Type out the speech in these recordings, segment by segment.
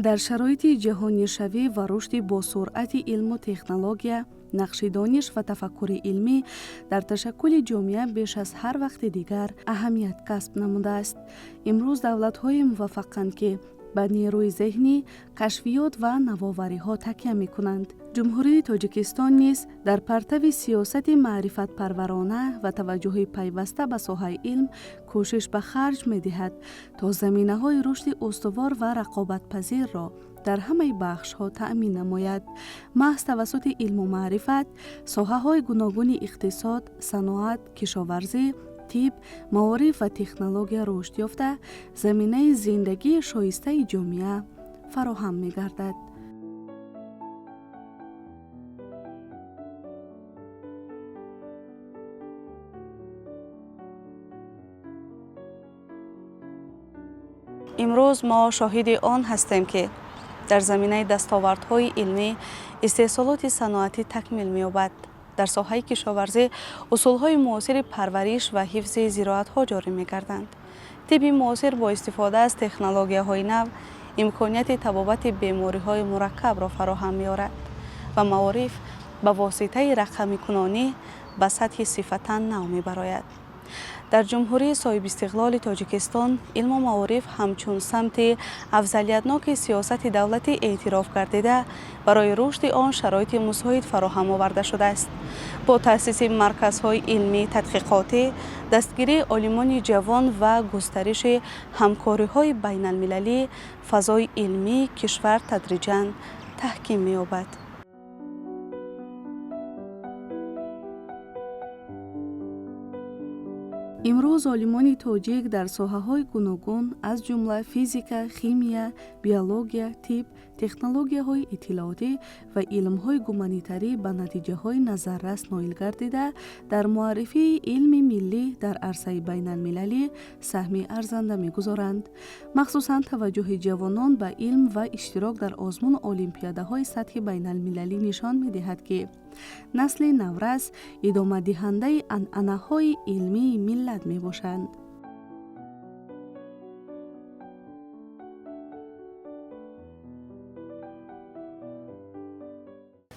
در شرایط جهانی‌شوی و رشد با سرعت علم و تکنولوژیا، نقش دانش و تفکر علمی در تشکل جامعه بیش از هر وقت دیگر اهمیت کسب نموده است. امروز دولت‌های موفقند که به نیروی ذهنی، کشفیات و نوآوری‌ها تکیه می‌کنند. جمهوری تاجیکستان نیز در پرتو سیاست معرفت پرورانه و توجه پیوسته به ساحه علم کوشش به خرج می‌دهد تا زمینه‌های رشد استوار و رقابت‌پذیر را در همه بخش‌ها تأمین نماید. محض توسط علم و معرفت، ساحه‌های گوناگون اقتصاد، صنعت، کشاورزی، طب، معارف و تکنولوژی رشد یافته، زمینه زندگی شایسته جامعه فراهم می‌گردد. امروز ما شاهد آن هستیم که در زمینه دستاوردهای علمی استحصالات صنعتی تکمیل می‌یابد. در ساحه کشاورزی اصولهای معاصر پرورش و حفظ زراعت‌ها جاری می‌گردند. طب معاصر با استفاده از تکنولوژی‌های نو امکانیت طبابت بیماری‌های مرکب را فراهم می‌آورد و معارف به واسطه رقمی کنانی به سطح صفتاً نو می‌براید. در جمهوری صاحب استقلال تاجیکستان، علم و معارف همچون سمت افضلیتناک سیاست دولت اعتراف گردیده برای رشد آن شرایط مساعد فراهم آورده شده است. با تأسیس مرکزهای علمی تحقیقاتی، دستگیری عالمان جوان و گسترش همکاری‌های بین المللی، فضای علمی کشور تدریجاً تحکیم می‌یابد. امروز عالمان تاجیک در ساحه‌های گوناگون از جمله فیزیک، شیمی، بیولوژی، طب، تکنولوژی‌های اطلاعاتی و علم‌های گومانیتری به نتیجه‌های نظررس نائل گردیده در معرفی علم ملی در عرصه بین المللی سهمی ارزنده می‌گذارند. مخصوصاً توجه جوانان به علم و اشتراک در آزمون المپیادهای سطح بین المللی نشان می‌دهد که نسل نورس ادامه دهنده عنعنه‌های علمی ملت می باشند.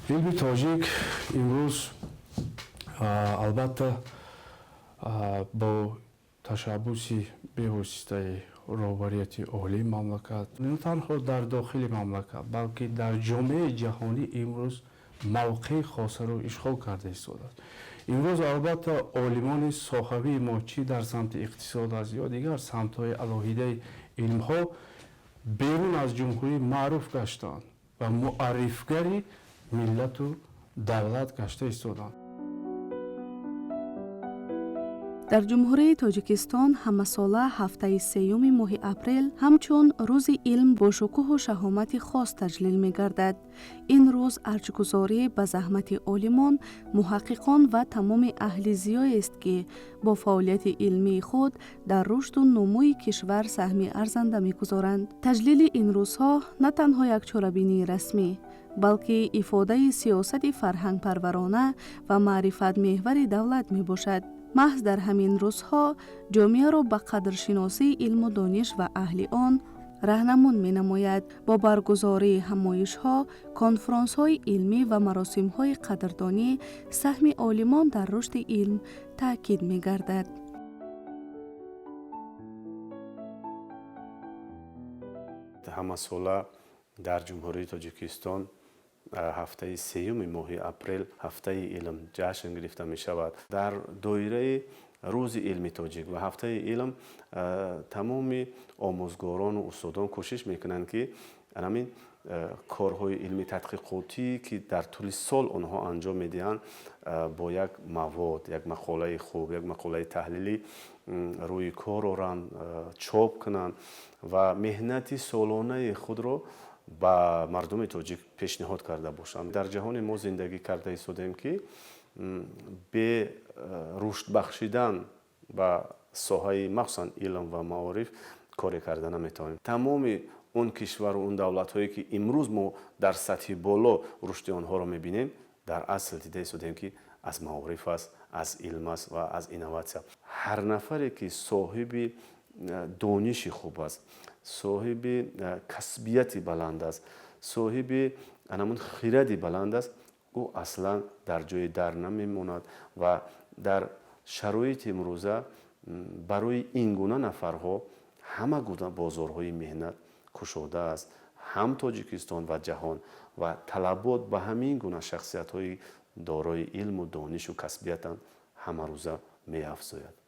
علم تاجیک امروز البته با تشبث به‌واسطه رهبریت عالی مملکت نه تنها در داخل مملکت بلکه در جامعه جهانی امروز موقع خاص را اشغال کرده است. امروز البته عالمان ساحوی ما چی در سمت اقتصاد است یا دیگر سمت‌های علاهیده علم‌ها بیرون از جمهوری معروف گشتند و معرفگری ملت و دولت گشته ایستادند. در جمهوری تاجیکستان همه‌ساله هفته سیوم ماه اپریل همچون روز علم با شکوه و شهامت خاص تجلیل می‌گردد. این روز ارزش‌گذاری به زحمت عالمان، محققان و تمام اهل ضیاع است که با فعالیت علمی خود در رشد و نموی کشور سهمی ارزنده می‌گذارند. تجلیل این روزها نه تنها یک چاره‌بینی رسمی بلکه افاده سیاست فرهنگ پرورانه و معرفت محور دولت می‌باشد. محض در همین روزها جامعه را به قدرشناسی علم و دانش و اهل آن راهنمون می‌نماید. با برگزاری همایش‌ها، کنفرانس‌های علمی و مراسم‌های قدردانی سهم عالمان در رشد علم تأکید می‌گردد. همه ساله در جمهوری تاجیکستان هفته سیوم ماه اپریل هفته علم جشن گرفته می شود. در دایره روز علمی تاجیک و هفته علم تمام آموزگاران و استادان کوشش میکنند که همین کارهای علمی تحقیقاتی که در طول سال آنها انجام میدهند با یک مواد، یک مقاله خوب، یک مقاله تحلیلی روی کار آورند، چاپ کنند و مهنت سالانه خود را با مردم تاجیک پیشنهاد کرده باشند. در جهان ما زندگی کرده ایستادیم که به رشد بخشیدن و ساحه مخصوصا علم و معارف کاری کرده نمیتونیم. تمام اون کشور و اون دولت هایی که امروز ما در سطح بالا رشد آنها را میبینیم در اصل دیده ایستادیم که از معارف است، از علم است و از اینواسیون. هر نفری که صاحب دانش خوب است، صاحب کسبیتی بلند است، صاحب همون خیردی بلند است، او اصلا در جای در نمیماند و در شرایط امروزه برای این گونه نفرها همه گونه بازارهای مهنت کشوده است. هم تاجیکستان و جهان و طلبات به همین گونه شخصیت های دارای علم و دانش و کسبیت همه روزه می افزاید.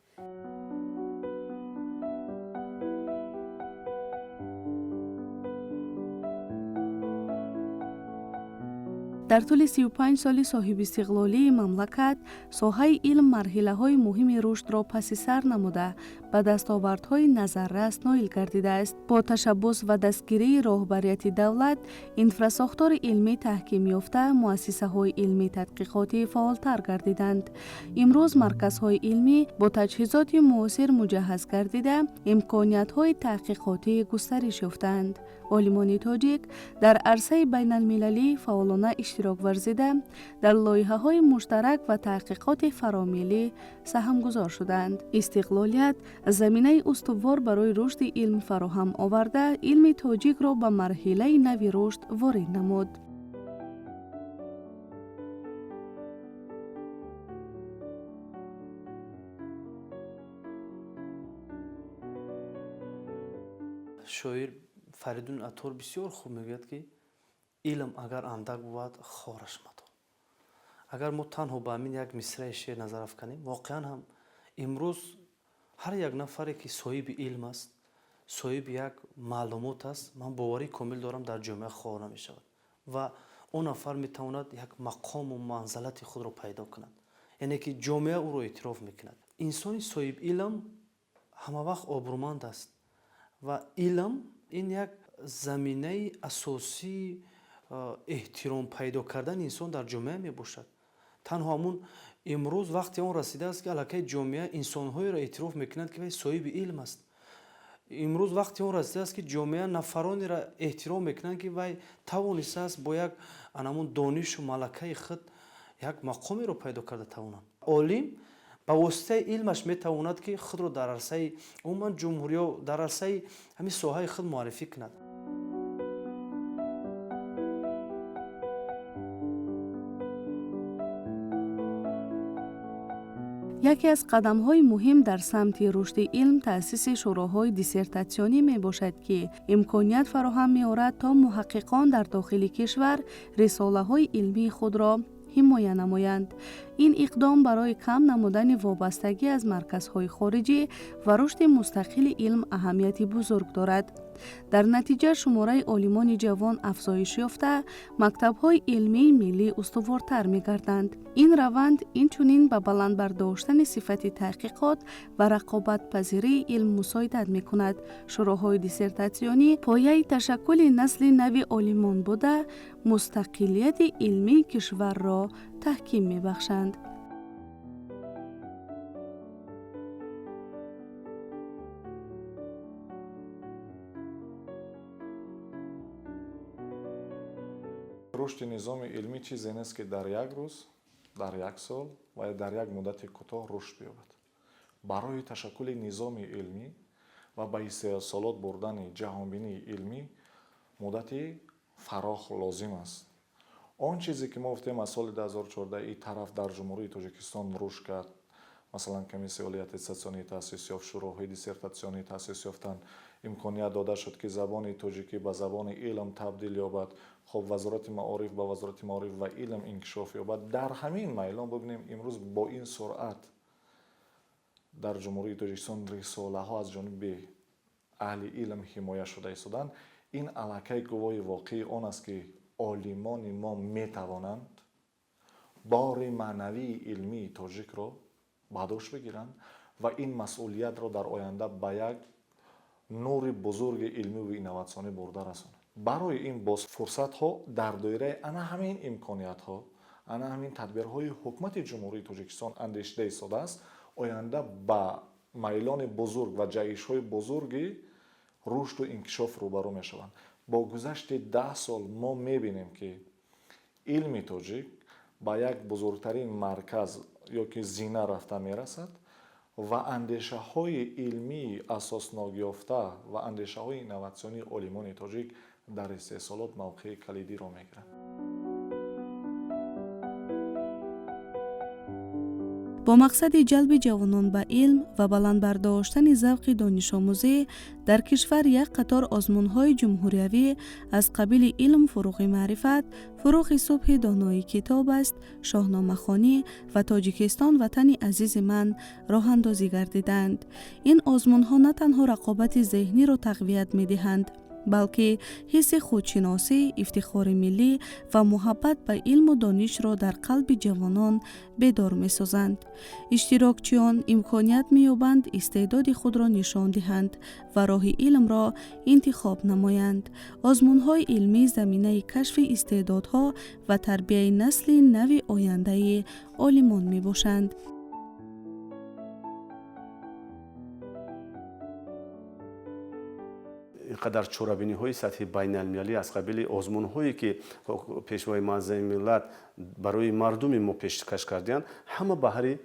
дар тӯли 35 соли соҳиби истиқлолии мамлакат соҳаи илм марҳилаҳои муҳими рушдро паси сар намуда ба дастовардҳои назаррас ноил гардидааст. бо ташаббус ва дастгирии роҳбарияти давлат инфрасохтори илмӣ таҳким ёфта муассисаҳои илмӣ тадқиқотӣ фаъолтар гардиданд. имрӯз марказҳои илмӣ бо таҷҳизоти муосир муҷаҳҳаз гардида имкониятҳои таҳқиқотӣ густариш ёфтаанд. олимони тоҷик дар арсаи байналмилалӣ фаъолона иштирок варзида дар лоиҳаҳои муштарак ва таҳқиқоти фаромилӣ саҳмгузор шуданд. истиқлолият заминаи устувор барои рушди илм фароҳам оварда илми тоҷикро ба марҳилаи нави рушд ворид намуд. шоир Фаридун Атор бисёр хуб мегӯяд ки илм агар андак бувад хораш мадор. агар мо танҳо ба ҳамин як мисраи шеър назар афканем, воқеан ҳам имрӯз ҳар як нафаре ки соҳиби илм аст, соҳиби як маълумот аст, ман боварӣ комил дорам дар ҷомеа хор намешавад ва он нафар метавонад як мақому манзалати худро пайдо кунад, яъне ки ҷомеа ӯро эътироф мекунад. инсони соҳиб илм ҳамавақт обрӯманд аст ва илм ин як заминаи асосии эҳтиром пайдо кардани инсон дар ҷомеа мебошад. танҳо ҳамун имрӯз вақте он расидааст ки аллакай ҷомеа инсонҳоеро эътироф мекунад ки вай соҳиби илм аст. имрӯз вақте он расидааст ки ҷомеа нафаронеро эҳтиром мекунанд ки вай тавонистааст бо як анамун донишу малакаи худ як мақомеро пайдо карда тавонад. олим ба воситаи илмаш метавонад ки худро дар арсаи умуман ҷумҳуриё дар арсаи ҳамин соҳаи худ муаррифӣ кунад. яке аз қадамҳои муҳим дар самти рушди илм таъсиси шуроҳои диссертатсионӣ мебошад ки имконият фароҳам меорад то муҳаққиқон дар дохили кишвар рисолаҳои илмии худро ҳимоя намоянд. ин иқдом барои кам намудани вобастагӣ аз марказҳои хориҷӣ ва рушди мустақили илм аҳамияти бузург дорад. дар натиҷа шумораи олимони ҷавон афзоиш ёфта, мактабҳои илмии миллӣ устувортар мегарданд. ин раванд инчунин ба баландбардоштани сифати таҳқиқот ва рақобатпазирии илм мусоидат мекунад. шуроҳҳои диссертатсионӣ пояи ташаккули насли нави олимон буда, мустақилияти илмии кишварро таҳким мебахшанд. рушди низоми илмӣ чизе нест ки дар як рӯз, дар як сол ва дар як муддати кӯтоҳ рушд биёбад. барои ташаккули низоми илмӣ ва ба истеҳсолот бурдани ҷаҳонбинии илмӣ муддати фароғ лозим аст. он чизе ки мо гуфтем аз соли 2014 ин тараф дар ҷумҳурии Тоҷикистон рушд кард, масалан комиссияҳои аттестатсионии таъсис ёфт, шуроҳои диссертатсионӣ таъсис ёфтанд, имконият дода шуд ки забони тоҷикӣ ба забони илм табдил ёбад, хоб вазорати маориф ба вазорати маориф ва илм инкишоф ёбад. дар ҳамин майлон бибинем имрӯз бо ин суръат дар ҷумҳурии Тоҷикистон рисолаҳо аз ҷониби аҳли илм ҳимоя шуда истоданд. ин аллакай гувоҳи воқеи он аст ки олимони мо метавонанд бори маънавии илмии тоҷикро ба дошт бигиранд ва ин масъулиятро дар оянда ба як нури бузурги илмиву инноватсионӣ бурда расонад. барои ин боз фурсатҳо дар доираи ана ҳамин имкониятҳо, ана ҳамин тадбирҳои ҳукумати ҷумҳурии Тоҷикистон андешида истодааст, оянда ба майлони бузург ва ҷаҳишҳои бузурги рушду инкишоф рӯбарӯ мешаванд. бо гузашти 10 сол мо мебинем ки илми тоҷик ба як бузургтарин марказ ё ки зина рафта мерасад. ва андешаҳои илмии асоснок ёфта ва андешаҳои инноватсионии олимони тоҷик дар истеҳсолот мавқеи калидиро мегирад. با مقصد جلب جوانان به علم و بلند برداشتن ذوق دانش آموزی در کشور یک قطار آزمون‌های جمهوریوی از قبیل علم فروغ معرفت، فروغ صبح دانایی کتاب است، شاهنامه خوانی و تاجیکستان وطن عزیز من راه اندازی گردیدند. این آزمون‌ها نه تنها رقابت ذهنی را تقویت می‌دهند، بلکه حس خودشناسی، افتخار ملی و محبت به علم و دانش را در قلب جوانان بیدار می سازند. اشتراکچیان امکانیت می یابند استعداد خود را نشان دهند و راه علم را انتخاب نمایند. آزمون‌های علمی زمینه کشف استعدادها و تربیت نسل نو آینده عالمان می باشند. اینقدر چورابینی‌های سطحی بین‌المللی از قبیل آزمون‌هایی که پیشوای معظم ملت برای مردم ما پیشکش کردند، همه بهره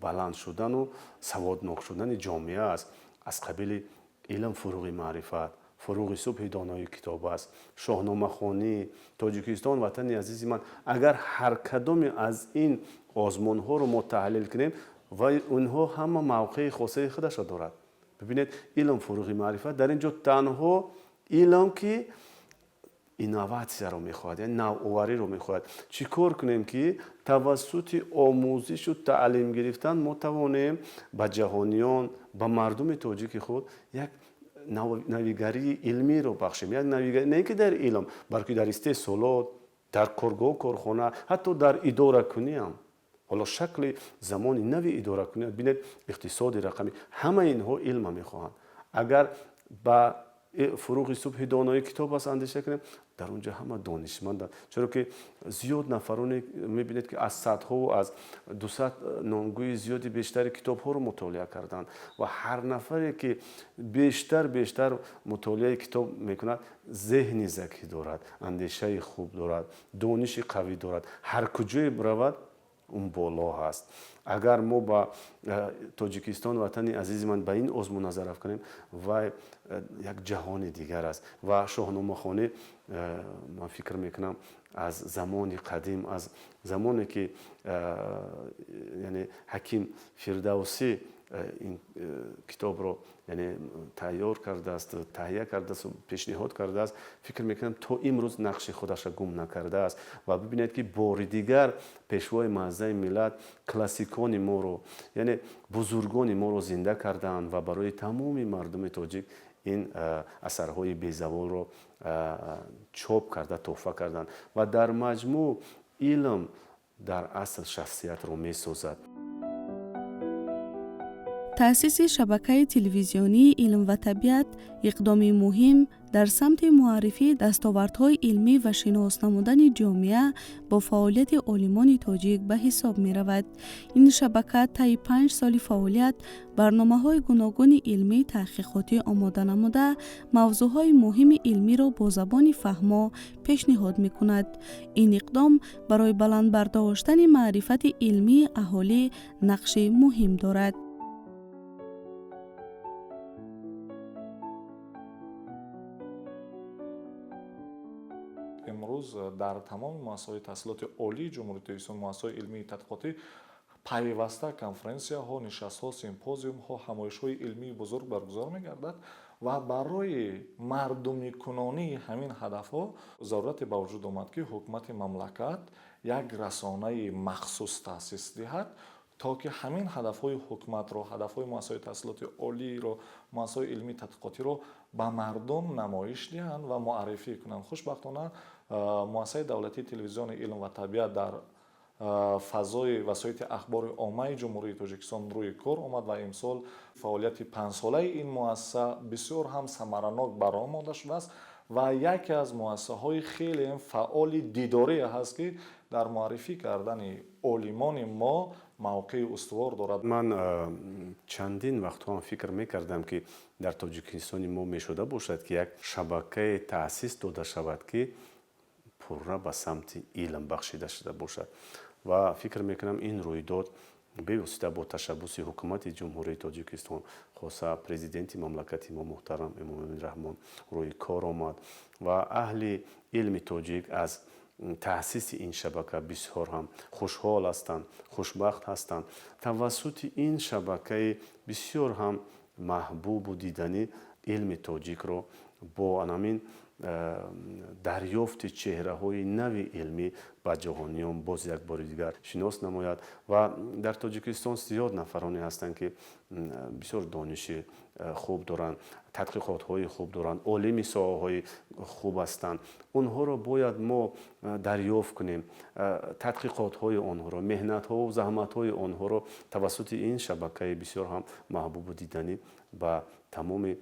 بلند شدن و سوادناک شدن جامعه است. از قبیل علم فروغ معرفت، فروغ صبح دانایی کتاب است، شاهنامه خوانی، تاجیکستان وطن عزیز من. اگر هر کدام از این آزمون‌ها رو ما تحلیل کنیم و اونها همه موقع خاصه خودش دارد. ببینید علم فروغ معرفت در اینجا تنها علم که اینوواسیا رو میخواد، یعنی نوآوری رو میخواد. چیکار کنیم که توسط آموزش و تعلیم گرفتن ما توانیم به جهانیان، به مردم تاجیک خود یک نویگری علمی رو بخشیم. یک نویگری نه که در علم، بلکه در استحصالات، در کارگاه، کارخانه، حتی در اداره کنی هم. حالا شکل زمانی نوی اداره کنی، ببینید اقتصاد رقمی، همه اینها علم میخواهند. اگر با فروغ صبح دانایی کتاب است اندیشه کنیم، در اونجا همه دانشمندند. چرا که زیاد نفرانی میبینید که از صدها و از 200 نامگوی زیادی بیشتر کتاب ها رو مطالعه کردند و هر نفری که بیشتر مطالعه کتاب میکند ذهنی ذکی دارد، اندیشه خوب دارد، دانش قوی دارد، هر کجای برود اون بالا هست. اگر ما با تاجیکستان وطن عزیز من به این آزمون نظر کنیم و یک جهان دیگر است و شاهنامه خوانی من فکر میکنم از زمان قدیم، از زمانی که یعنی حکیم فردوسی این کتاب رو یعنی تیار کرده است، تهیه کرده است و پیشنهاد کرده است، فکر میکنم تا امروز نقش خودش را گم نکرده است. و ببینید که بار دیگر پیشوای معظم ملت کلاسیکان ما رو، یعنی بزرگان ما رو زنده کردند و برای تمام مردم تاجیک این اثرهای بی‌زوال رو چاپ کرده، تحفه کردند و در مجموع علم در اصل شخصیت رو میسازد. تأسیس شبکه تلویزیونی علم و طبیعت اقدامی مهم در سمت معرفی دستاوردهای علمی و شناس نمودن جامعه با فعالیت عالمان تاجیک به حساب می رود. این شبکه طی 5 سال فعالیت برنامه‌های گوناگون علمی تحقیقاتی آماده نموده موضوعهای مهم علمی را با زبان فهما پیشنهاد می کند. این اقدام برای بلند برداشتن معرفت علمی اهالی نقش مهم دارد. امروز در تمام مؤسسه‌های تحصیلات عالی جمهوری تاجیکستان، مؤسسه‌های علمی تحقیقاتی پیوسته کنفرانسیا‌ها، نشست‌ها، سمپوزیوم‌ها، همایش‌های علمی بزرگ برگزار می‌گردد و برای مردمی کنانی همین هدف‌ها ضرورت به وجود آمد که حکومت مملکت یک رسانه مخصوص تأسیس دهد تا که همین هدف‌های حکومت را، هدف‌های مؤسسه‌های تحصیلات عالی را، مؤسسه‌های علمی تحقیقاتی را به مردم نمایش دهند و معرفی کنند. خوشبختانه مؤسسه دولتی تلویزیون علم و طبیعت در فضای وسایط اخبار عامه جمهوری تاجیکستان روی کار آمد و امسال فعالیت 5 ساله این مؤسسه بسیار هم ثمرناک برآمده شده است و یکی از مؤسسه‌های خیلی فعال دیداری هست که در معرفی کردن عالمان ما موقع استوار دارد. من چندین وقت هم فکر میکردم که در تاجیکستان ما میشده باشد که یک شبکه تأسیس داده شود که پورا به سمت علم بخشیده شده باشد و فکر میکنم این رویداد бевосита бо ташаббуси ҳукумати ҷумҳурии тоҷикистон хоса президенти мамлакати мо муҳтарам эмомали раҳмон рӯи кор омад ва аҳли илми тоҷик аз таъсиси ин шабака бисёр ҳам хушҳол ҳастанд, хушбахт ҳастанд. тавассути ин шабакаи бисёр ҳам маҳбубу диданӣ илми тоҷикро бо анамин дарёфти чеҳраҳои нави илмӣ ба ҷаҳониён боз як бори дигар шинос намояд ва дар тоҷикистон зиёд нафароне ҳастанд ки бисёр дониши хуб доранд, тадқиқотҳои хуб доранд, олими соҳаҳои хуб ҳастанд. онҳоро бояд мо дарёфт кунем, тадқиқотҳои онҳоро, меҳнатҳову заҳматҳои онҳоро тавассути ин шабакаи бисёр ҳам маҳбубу диданӣ ба тамоми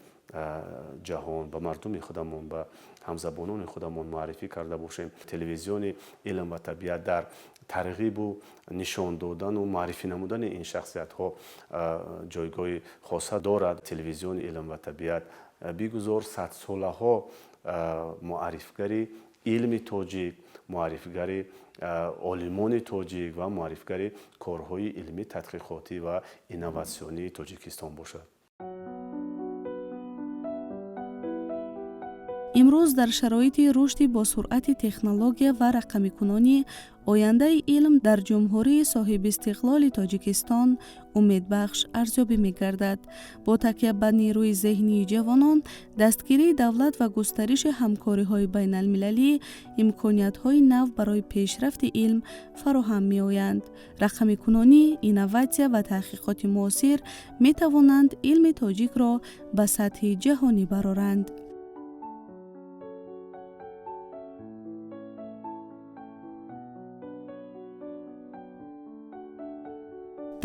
ҷаҳон ба мардуми худамон ба ҳамзабонони худамон муаррифӣ карда бошем. телевизиони илм ва табиат дар тарғибу нишон додану муаррифӣ намудани ин шахсиятҳо ҷойгоҳи хоса дорад. телевизиони илм ва табиат бигузор садсолаҳо муаррифгари илми тоҷик, муаррифгари олимони тоҷик ва муаррифгари корҳои илмӣ тадқиқотӣ ва инноватсионии тоҷикистон бошад. имрӯз дар шароити рушди босуръати технология ва рақамикунонӣ ояндаи илм дар ҷумҳурии соҳибистиқлоли тоҷикистон умедбахш арзёбӣ мегардад. бо такя ба нерӯи зеҳнии ҷавонон, дастгирии давлат ва густариши ҳамкориҳои байналмилалӣ имкониятҳои нав барои пешрафти илм фароҳам меоянд. рақамикунонӣ, инноватсия ва таҳқиқоти муосир метавонанд илми тоҷикро ба сатҳи ҷаҳонӣ бароранд.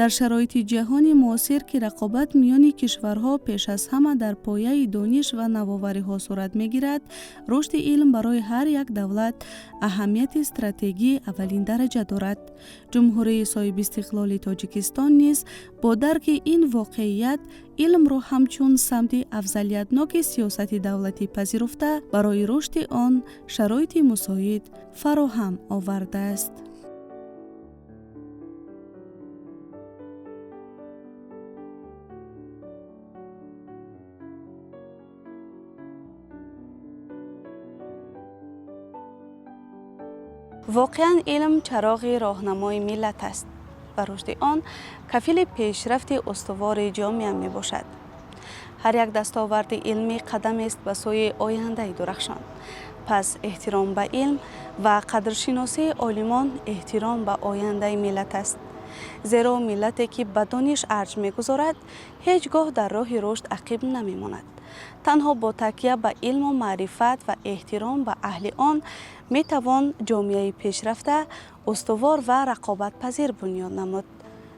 дар шароити ҷаҳони муосир ки рақобат миёни кишварҳо пеш аз ҳама дар пояи дониш ва навовариҳо сурат мегирад, рушди илм барои ҳар як давлат аҳамияти стратегии аввалин дараҷа дорад. ҷумҳурии соҳибистиқлоли тоҷикистон низ бо дарки ин воқеият илмро ҳамчун самти афзалиятноки сиёсати давлатӣ пазируфта, барои рушди он шароити мусоид фароҳам овардааст. واقعاً علم چراغ راهنمای ملت است و رشد آن کفیل پیشرفت استوار جامعه می باشد. هر یک دستاورد علمی قدم است به سوی آینده درخشان. پس احترام به علم و قدرشناسی عالمان احترام به آینده ملت است. زیرا ملتی که به دانش ارج می‌گذارد هیچگاه در راه رشد عقب نمی‌ماند. تنها با تکیه به علم و معرفت و احترام به اهل آن می‌توان جامعه پیشرفته، استوار و رقابت پذیر بنیاد نمود.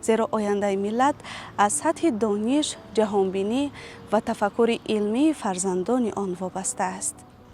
زیرا آینده ملت از سطح دانش، جهانبینی و تفکر علمی فرزندان آن وابسته است.